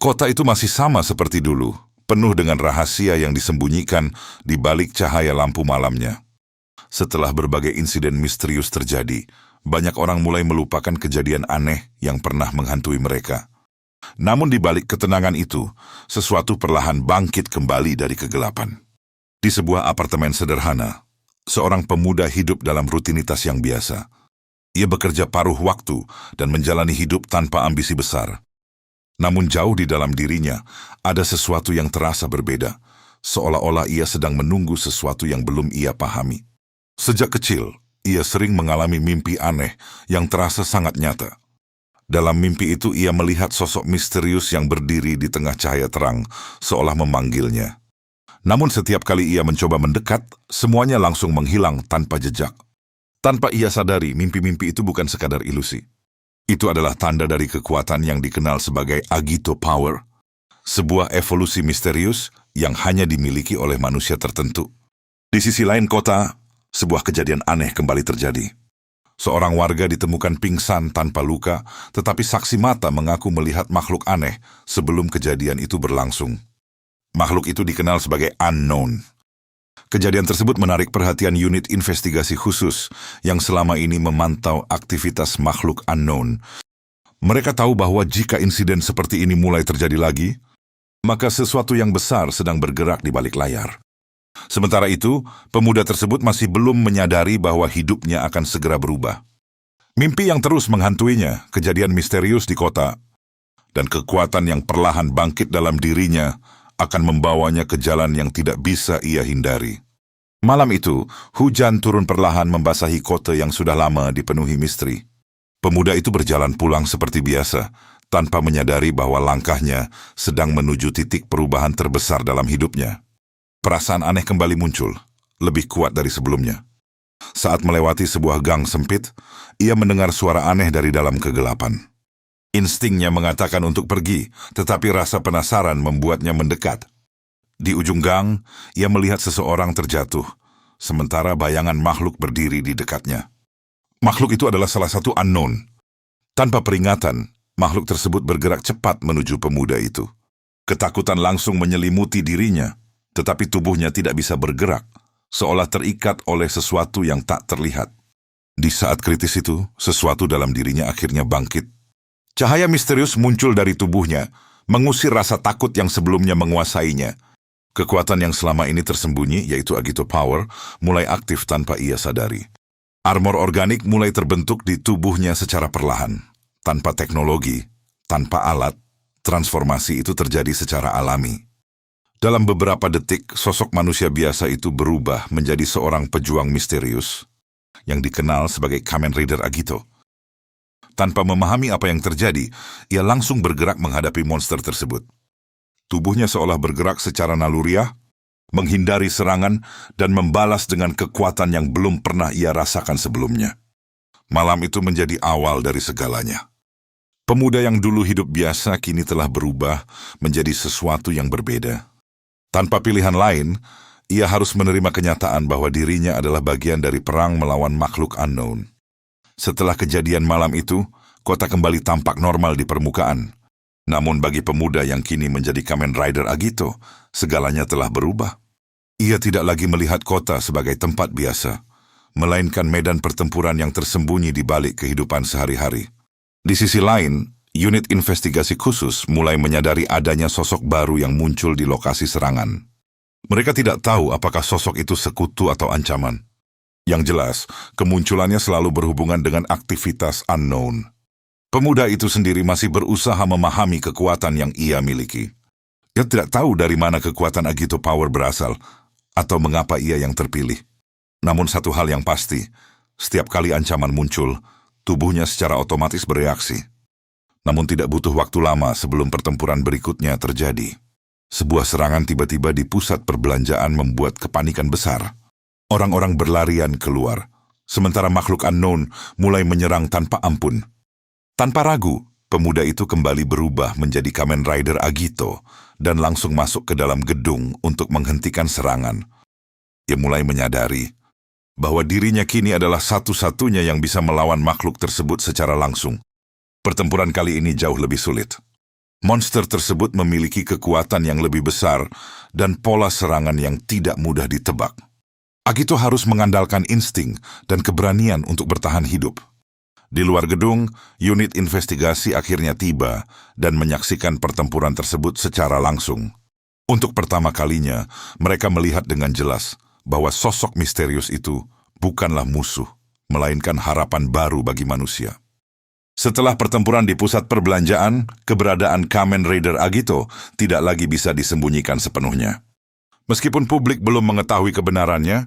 Kota itu masih sama seperti dulu, penuh dengan rahasia yang disembunyikan di balik cahaya lampu malamnya. Setelah berbagai insiden misterius terjadi, banyak orang mulai melupakan kejadian aneh yang pernah menghantui mereka. Namun di balik ketenangan itu, sesuatu perlahan bangkit kembali dari kegelapan. Di sebuah apartemen sederhana, seorang pemuda hidup dalam rutinitas yang biasa. Ia bekerja paruh waktu dan menjalani hidup tanpa ambisi besar. Namun jauh di dalam dirinya, ada sesuatu yang terasa berbeda, seolah-olah ia sedang menunggu sesuatu yang belum ia pahami. Sejak kecil, ia sering mengalami mimpi aneh yang terasa sangat nyata. Dalam mimpi itu ia melihat sosok misterius yang berdiri di tengah cahaya terang, seolah memanggilnya. Namun setiap kali ia mencoba mendekat, semuanya langsung menghilang tanpa jejak. Tanpa ia sadari, mimpi-mimpi itu bukan sekadar ilusi. Itu adalah tanda dari kekuatan yang dikenal sebagai Agito Power, sebuah evolusi misterius yang hanya dimiliki oleh manusia tertentu. Di sisi lain kota, sebuah kejadian aneh kembali terjadi. Seorang warga ditemukan pingsan tanpa luka, tetapi saksi mata mengaku melihat makhluk aneh sebelum kejadian itu berlangsung. Makhluk itu dikenal sebagai unknown. Kejadian tersebut menarik perhatian unit investigasi khusus yang selama ini memantau aktivitas makhluk unknown. Mereka tahu bahwa jika insiden seperti ini mulai terjadi lagi, maka sesuatu yang besar sedang bergerak di balik layar. Sementara itu, pemuda tersebut masih belum menyadari bahwa hidupnya akan segera berubah. Mimpi yang terus menghantuinya, kejadian misterius di kota, dan kekuatan yang perlahan bangkit dalam dirinya akan membawanya ke jalan yang tidak bisa ia hindari. Malam itu, hujan turun perlahan membasahi kota yang sudah lama dipenuhi misteri. Pemuda itu berjalan pulang seperti biasa, tanpa menyadari bahwa langkahnya sedang menuju titik perubahan terbesar dalam hidupnya. Perasaan aneh kembali muncul, lebih kuat dari sebelumnya. Saat melewati sebuah gang sempit, ia mendengar suara aneh dari dalam kegelapan. Instingnya mengatakan untuk pergi, tetapi rasa penasaran membuatnya mendekat. Di ujung gang, ia melihat seseorang terjatuh, sementara bayangan makhluk berdiri di dekatnya. Makhluk itu adalah salah satu unknown. Tanpa peringatan, makhluk tersebut bergerak cepat menuju pemuda itu. Ketakutan langsung menyelimuti dirinya, tetapi tubuhnya tidak bisa bergerak, seolah terikat oleh sesuatu yang tak terlihat. Di saat kritis itu, sesuatu dalam dirinya akhirnya bangkit. Cahaya misterius muncul dari tubuhnya, mengusir rasa takut yang sebelumnya menguasainya. Kekuatan yang selama ini tersembunyi, yaitu Agito Power, mulai aktif tanpa ia sadari. Armor organik mulai terbentuk di tubuhnya secara perlahan. Tanpa teknologi, tanpa alat, transformasi itu terjadi secara alami. Dalam beberapa detik, sosok manusia biasa itu berubah menjadi seorang pejuang misterius yang dikenal sebagai Kamen Rider Agito. Tanpa memahami apa yang terjadi, ia langsung bergerak menghadapi monster tersebut. Tubuhnya seolah bergerak secara naluriah, menghindari serangan dan membalas dengan kekuatan yang belum pernah ia rasakan sebelumnya. Malam itu menjadi awal dari segalanya. Pemuda yang dulu hidup biasa kini telah berubah menjadi sesuatu yang berbeda. Tanpa pilihan lain, ia harus menerima kenyataan bahwa dirinya adalah bagian dari perang melawan makhluk unknown. Setelah kejadian malam itu, kota kembali tampak normal di permukaan. Namun bagi pemuda yang kini menjadi Kamen Rider Agito, segalanya telah berubah. Ia tidak lagi melihat kota sebagai tempat biasa, melainkan medan pertempuran yang tersembunyi di balik kehidupan sehari-hari. Di sisi lain, unit investigasi khusus mulai menyadari adanya sosok baru yang muncul di lokasi serangan. Mereka tidak tahu apakah sosok itu sekutu atau ancaman. Yang jelas, kemunculannya selalu berhubungan dengan aktivitas unknown. Pemuda itu sendiri masih berusaha memahami kekuatan yang ia miliki. Ia tidak tahu dari mana kekuatan Agito Power berasal, atau mengapa ia yang terpilih. Namun satu hal yang pasti, setiap kali ancaman muncul, tubuhnya secara otomatis bereaksi. Namun tidak butuh waktu lama sebelum pertempuran berikutnya terjadi. Sebuah serangan tiba-tiba di pusat perbelanjaan membuat kepanikan besar. Orang-orang berlarian keluar, sementara makhluk unknown mulai menyerang tanpa ampun. Tanpa ragu, pemuda itu kembali berubah menjadi Kamen Rider Agito dan langsung masuk ke dalam gedung untuk menghentikan serangan. Ia mulai menyadari bahwa dirinya kini adalah satu-satunya yang bisa melawan makhluk tersebut secara langsung. Pertempuran kali ini jauh lebih sulit. Monster tersebut memiliki kekuatan yang lebih besar dan pola serangan yang tidak mudah ditebak. Agito harus mengandalkan insting dan keberanian untuk bertahan hidup. Di luar gedung, unit investigasi akhirnya tiba dan menyaksikan pertempuran tersebut secara langsung. Untuk pertama kalinya, mereka melihat dengan jelas bahwa sosok misterius itu bukanlah musuh, melainkan harapan baru bagi manusia. Setelah pertempuran di pusat perbelanjaan, keberadaan Kamen Rider Agito tidak lagi bisa disembunyikan sepenuhnya. Meskipun publik belum mengetahui kebenarannya,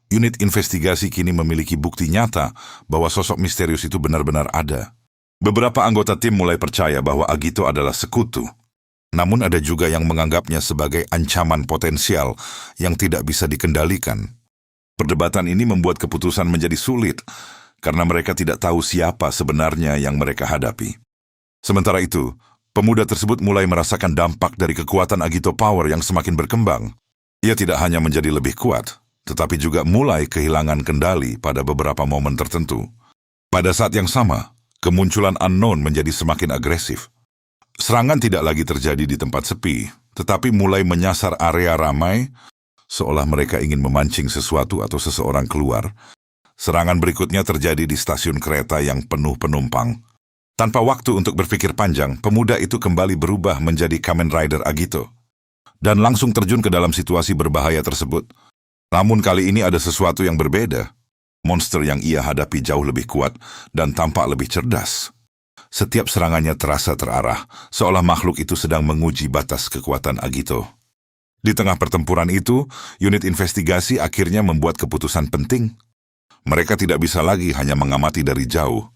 unit investigasi kini memiliki bukti nyata bahwa sosok misterius itu benar-benar ada. Beberapa anggota tim mulai percaya bahwa Agito adalah sekutu. Namun ada juga yang menganggapnya sebagai ancaman potensial yang tidak bisa dikendalikan. Perdebatan ini membuat keputusan menjadi sulit, karena mereka tidak tahu siapa sebenarnya yang mereka hadapi. Sementara itu, pemuda tersebut mulai merasakan dampak dari kekuatan Agito Power yang semakin berkembang. Ia tidak hanya menjadi lebih kuat, tetapi juga mulai kehilangan kendali pada beberapa momen tertentu. Pada saat yang sama, kemunculan Unknown menjadi semakin agresif. Serangan tidak lagi terjadi di tempat sepi, tetapi mulai menyasar area ramai, seolah mereka ingin memancing sesuatu atau seseorang keluar. Serangan berikutnya terjadi di stasiun kereta yang penuh penumpang. Tanpa waktu untuk berpikir panjang, pemuda itu kembali berubah menjadi Kamen Rider Agito dan langsung terjun ke dalam situasi berbahaya tersebut. Namun kali ini ada sesuatu yang berbeda. Monster yang ia hadapi jauh lebih kuat dan tampak lebih cerdas. Setiap serangannya terasa terarah, seolah makhluk itu sedang menguji batas kekuatan Agito. Di tengah pertempuran itu, unit investigasi akhirnya membuat keputusan penting. Mereka tidak bisa lagi hanya mengamati dari jauh.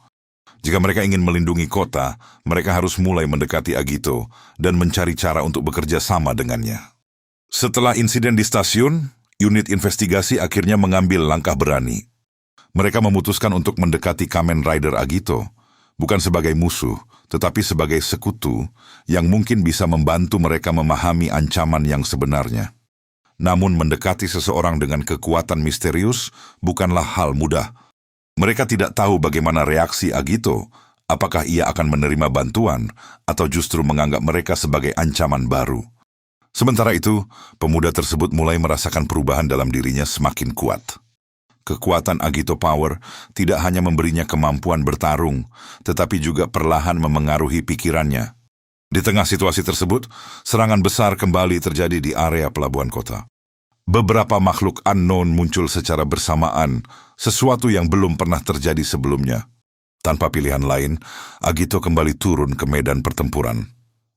Jika mereka ingin melindungi kota, mereka harus mulai mendekati Agito dan mencari cara untuk bekerja sama dengannya. Setelah insiden di stasiun, unit investigasi akhirnya mengambil langkah berani. Mereka memutuskan untuk mendekati Kamen Rider Agito, bukan sebagai musuh, tetapi sebagai sekutu yang mungkin bisa membantu mereka memahami ancaman yang sebenarnya. Namun mendekati seseorang dengan kekuatan misterius bukanlah hal mudah. Mereka tidak tahu bagaimana reaksi Agito, apakah ia akan menerima bantuan atau justru menganggap mereka sebagai ancaman baru. Sementara itu, pemuda tersebut mulai merasakan perubahan dalam dirinya semakin kuat. Kekuatan Agito Power tidak hanya memberinya kemampuan bertarung, tetapi juga perlahan memengaruhi pikirannya. Di tengah situasi tersebut, serangan besar kembali terjadi di area pelabuhan kota. Beberapa makhluk unknown muncul secara bersamaan, sesuatu yang belum pernah terjadi sebelumnya. Tanpa pilihan lain, Agito kembali turun ke medan pertempuran.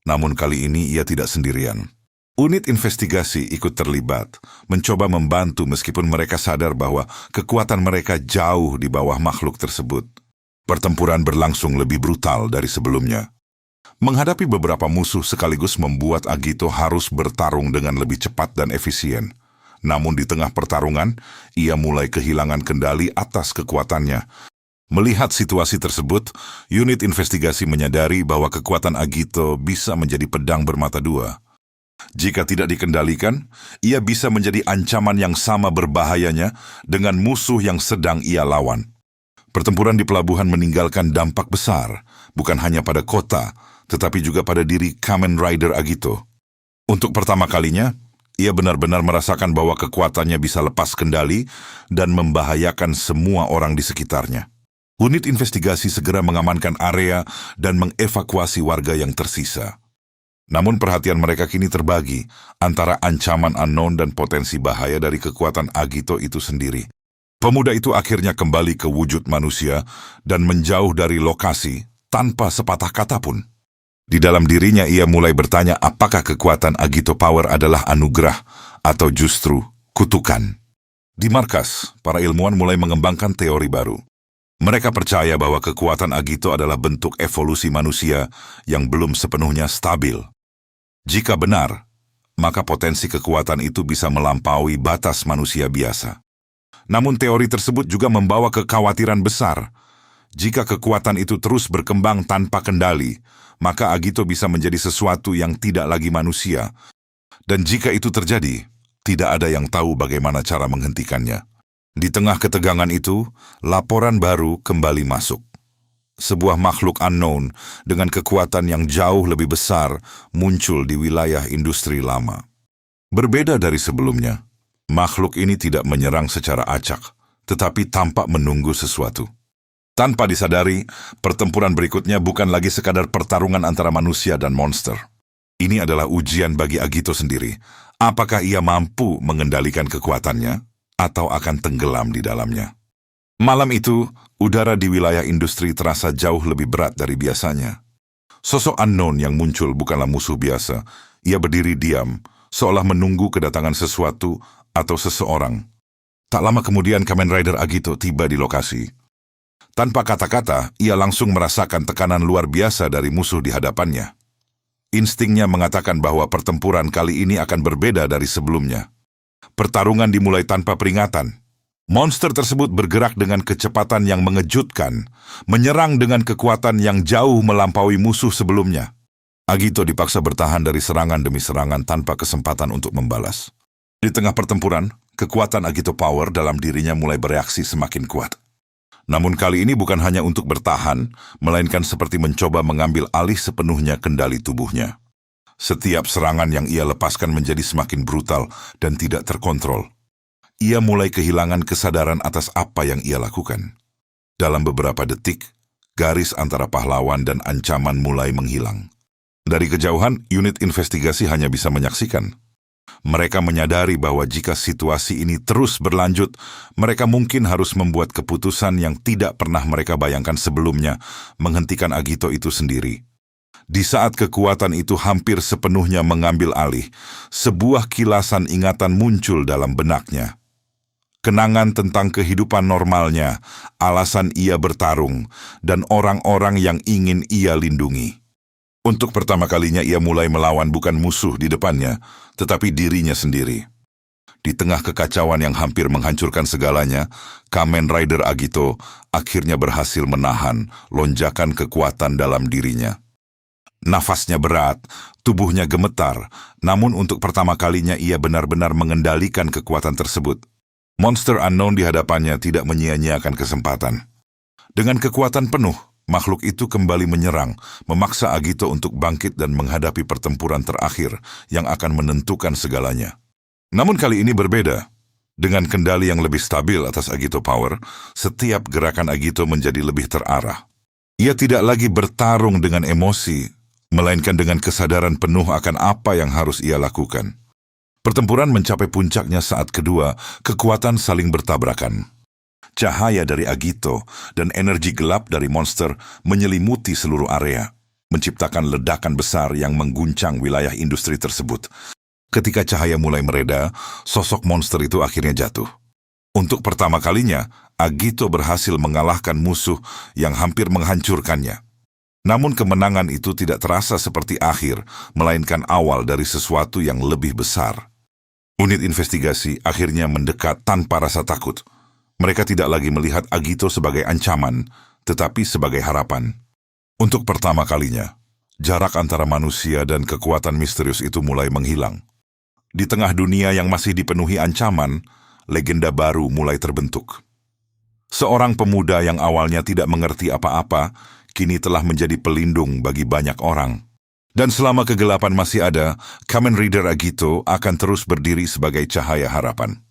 Namun kali ini ia tidak sendirian. Unit investigasi ikut terlibat, mencoba membantu meskipun mereka sadar bahwa kekuatan mereka jauh di bawah makhluk tersebut. Pertempuran berlangsung lebih brutal dari sebelumnya. Menghadapi beberapa musuh sekaligus membuat Agito harus bertarung dengan lebih cepat dan efisien. Namun di tengah pertarungan, ia mulai kehilangan kendali atas kekuatannya. Melihat situasi tersebut, unit investigasi menyadari bahwa kekuatan Agito bisa menjadi pedang bermata dua. Jika tidak dikendalikan, ia bisa menjadi ancaman yang sama berbahayanya dengan musuh yang sedang ia lawan. Pertempuran di pelabuhan meninggalkan dampak besar, bukan hanya pada kota, tetapi juga pada diri Kamen Rider Agito. Untuk pertama kalinya, ia benar-benar merasakan bahwa kekuatannya bisa lepas kendali dan membahayakan semua orang di sekitarnya. Unit investigasi segera mengamankan area dan mengevakuasi warga yang tersisa. Namun perhatian mereka kini terbagi antara ancaman unknown dan potensi bahaya dari kekuatan Agito itu sendiri. Pemuda itu akhirnya kembali ke wujud manusia dan menjauh dari lokasi tanpa sepatah kata pun. Di dalam dirinya ia mulai bertanya apakah kekuatan Agito Power adalah anugerah atau justru kutukan. Di markas, para ilmuwan mulai mengembangkan teori baru. Mereka percaya bahwa kekuatan Agito adalah bentuk evolusi manusia yang belum sepenuhnya stabil. Jika benar, maka potensi kekuatan itu bisa melampaui batas manusia biasa. Namun teori tersebut juga membawa kekhawatiran besar. Jika kekuatan itu terus berkembang tanpa kendali, maka Agito bisa menjadi sesuatu yang tidak lagi manusia. Dan jika itu terjadi, tidak ada yang tahu bagaimana cara menghentikannya. Di tengah ketegangan itu, laporan baru kembali masuk. sebuah makhluk unknown dengan kekuatan yang jauh lebih besar muncul di wilayah industri lama. Berbeda dari sebelumnya, makhluk ini tidak menyerang secara acak, tetapi tampak menunggu sesuatu. Tanpa disadari, pertempuran berikutnya bukan lagi sekadar pertarungan antara manusia dan monster. Ini adalah ujian bagi Agito sendiri. Apakah ia mampu mengendalikan kekuatannya atau akan tenggelam di dalamnya? Malam itu, udara di wilayah industri terasa jauh lebih berat dari biasanya. Sosok unknown yang muncul bukanlah musuh biasa. Ia berdiri diam, seolah menunggu kedatangan sesuatu atau seseorang. Tak lama kemudian Kamen Rider Agito tiba di lokasi. Tanpa kata-kata, ia langsung merasakan tekanan luar biasa dari musuh di hadapannya. Instingnya mengatakan bahwa pertempuran kali ini akan berbeda dari sebelumnya. Pertarungan dimulai tanpa peringatan. Monster tersebut bergerak dengan kecepatan yang mengejutkan, menyerang dengan kekuatan yang jauh melampaui musuh sebelumnya. Agito dipaksa bertahan dari serangan demi serangan tanpa kesempatan untuk membalas. Di tengah pertempuran, kekuatan Agito Power dalam dirinya mulai bereaksi semakin kuat. Namun kali ini bukan hanya untuk bertahan, melainkan seperti mencoba mengambil alih sepenuhnya kendali tubuhnya. Setiap serangan yang ia lepaskan menjadi semakin brutal dan tidak terkontrol. Ia mulai kehilangan kesadaran atas apa yang ia lakukan. Dalam beberapa detik, garis antara pahlawan dan ancaman mulai menghilang. Dari kejauhan, unit investigasi hanya bisa menyaksikan. Mereka menyadari bahwa jika situasi ini terus berlanjut, mereka mungkin harus membuat keputusan yang tidak pernah mereka bayangkan sebelumnya, menghentikan Agito itu sendiri. Di saat kekuatan itu hampir sepenuhnya mengambil alih, sebuah kilasan ingatan muncul dalam benaknya. Kenangan tentang kehidupan normalnya, alasan ia bertarung, dan orang-orang yang ingin ia lindungi. Untuk pertama kalinya ia mulai melawan bukan musuh di depannya, tetapi dirinya sendiri. Di tengah kekacauan yang hampir menghancurkan segalanya, Kamen Rider Agito akhirnya berhasil menahan lonjakan kekuatan dalam dirinya. Nafasnya berat, tubuhnya gemetar, namun untuk pertama kalinya ia benar-benar mengendalikan kekuatan tersebut. Monster unknown di hadapannya tidak menyia-nyiakan kesempatan. Dengan kekuatan penuh, makhluk itu kembali menyerang, memaksa Agito untuk bangkit dan menghadapi pertempuran terakhir yang akan menentukan segalanya. Namun kali ini berbeda. Dengan kendali yang lebih stabil atas Agito Power, setiap gerakan Agito menjadi lebih terarah. Ia tidak lagi bertarung dengan emosi, melainkan dengan kesadaran penuh akan apa yang harus ia lakukan. Pertempuran mencapai puncaknya saat kedua kekuatan saling bertabrakan. Cahaya dari Agito dan energi gelap dari monster menyelimuti seluruh area, menciptakan ledakan besar yang mengguncang wilayah industri tersebut. Ketika cahaya mulai mereda, sosok monster itu akhirnya jatuh. Untuk pertama kalinya, Agito berhasil mengalahkan musuh yang hampir menghancurkannya. Namun kemenangan itu tidak terasa seperti akhir, melainkan awal dari sesuatu yang lebih besar. Unit investigasi akhirnya mendekat tanpa rasa takut. Mereka tidak lagi melihat Agito sebagai ancaman, tetapi sebagai harapan. Untuk pertama kalinya, jarak antara manusia dan kekuatan misterius itu mulai menghilang. Di tengah dunia yang masih dipenuhi ancaman, legenda baru mulai terbentuk. Seorang pemuda yang awalnya tidak mengerti apa-apa, kini telah menjadi pelindung bagi banyak orang. Dan selama kegelapan masih ada, Kamen Rider Agito akan terus berdiri sebagai cahaya harapan.